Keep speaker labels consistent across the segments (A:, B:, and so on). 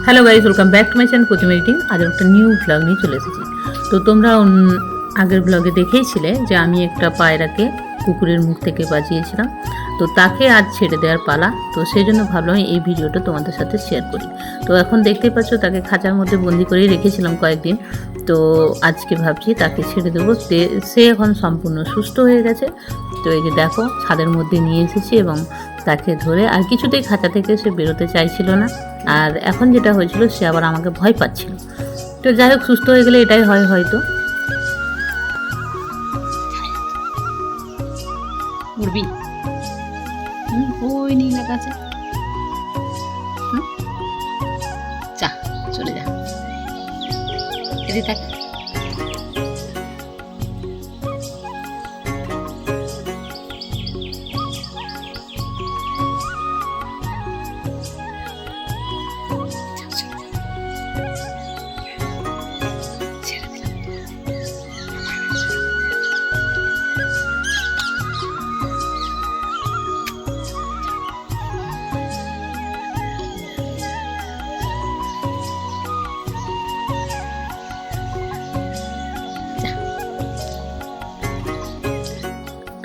A: Hello guys, welcome back to my channel Pratima editing. আজ একটা new blog নিয়ে চলে এসেছি। তো তোমরা আগের ব্লগে দেখেইছিলে যে আমি একটা পায়রাকে কুকুরের মুখ থেকে বাঁচিয়েছিলাম। তো তাকে আজ ছেড়ে দেওয়ার পালা। তো সেই জন্য ভাবলাম এই ভিডিওটা তোমাদের সাথে শেয়ার করি। তো এখন দেখতেই পাচ্ছ তাকে খাঁচার মধ্যে বন্দি করেই রেখেছিলাম কয়েকদিন। তো আজকে ভাবছি তাকে ছেড়ে দেবো। সে এখন সম্পূর্ণ সুস্থ হয়ে গেছে। তো এই যে দেখো, ছাদের মধ্যে নিয়ে এসেছি এবং তাকে ধরে আর কিছুতেই খাঁচা থেকে সে বেরোতে চাইছিল না। আর এখন যেটা হয়েছিল, সে আবার আমাকে ভয় পাচ্ছিল। তো যাই হোক, সুস্থ হয়ে গেলে এটাই হয় হয়তো।
B: উড়বি ওই নীল আকাশে যা, চলে যা, এদিকে থাক।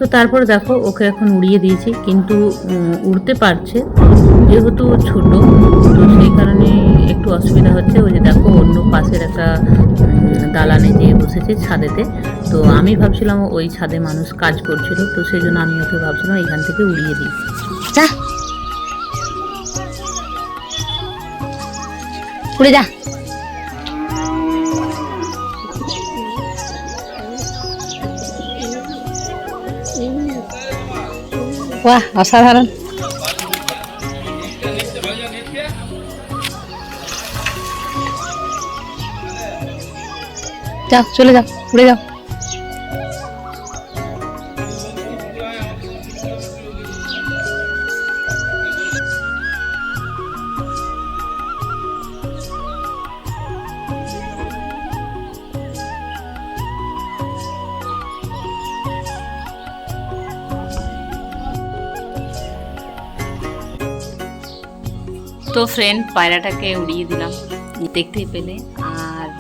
A: তো তারপর দেখো, ওকে এখন উড়িয়ে দিয়েছি, কিন্তু উড়তে পারছে যেহেতু ছোট। তো সেই কারণে একটু অসুবিধা হচ্ছে। ওই যে দেখো, অন্য পাশের একটা দালানে যেয়ে বসেছে ছাদেতে। তো আমি ভাবছিলাম ওই ছাদে মানুষ কাজ করছিল, তো সেই জন্য আমি ওকে ভাবছিলাম এখান থেকে উড়িয়ে দিই।
B: যা, উড়ে যা। বাহ, অসাধারণ। যাও, চলে যাও, উড়ে যাও। তো ফ্রেন্ড, পায়রাটাকে উড়িয়ে দিলাম দেখতেই পেলে। আর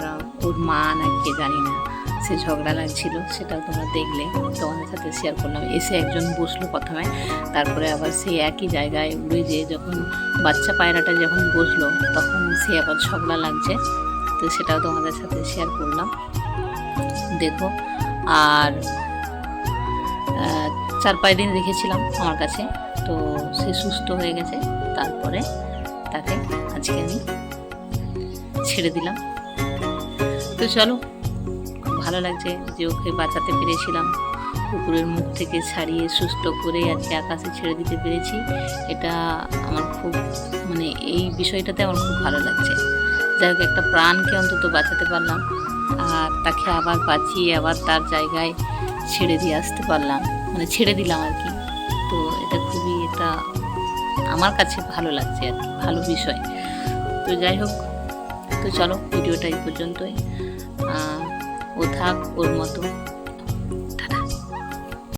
B: ওর মা না কে জানি না, সে ঝগড়া লাগছিল, সেটাও তোমরা দেখলে, তোমাদের সাথে শেয়ার করলাম। এসে একজন বসলো প্রথমে, তারপরে আবার সে একই জায়গায় উড়ে যেয়ে যখন বাচ্চা পায়রাটা যখন বসলো, তখন সে আবার ঝগড়া লাগছে। তো সেটাও তোমাদের সাথে শেয়ার করলাম, দেখো। আর 4-5 দিন রেখেছিলাম আমার কাছে। তো সে সুস্থ হয়ে গেছে। তারপরে তাকে আজকে আমি ছেড়ে দিলাম। তো চলো, খুব ভালো লাগছে যে ওকে বাঁচাতে পেরেছিলাম, কুকুরের মুখ থেকে ছাড়িয়ে সুস্থ করে আজকে আকাশে ছেড়ে দিতে পেরেছি। এটা আমার খুব এই বিষয়টাতে আমার খুব ভালো লাগছে। যাই হোক, একটা প্রাণকে অন্তত বাঁচাতে পারলাম, আর তাকে আবার বাঁচিয়ে আবার তার জায়গায় ছেড়ে দিয়ে আসতে পারলাম, ছেড়ে দিলাম আর কি। তো এটা খুবই একটা আমার কাছে ভালো লাগছে আর কি, ভালো বিষয়। তো যাই হোক, তো চলো ভিডিওটা এই পর্যন্তই। ও থাক ওর মতো।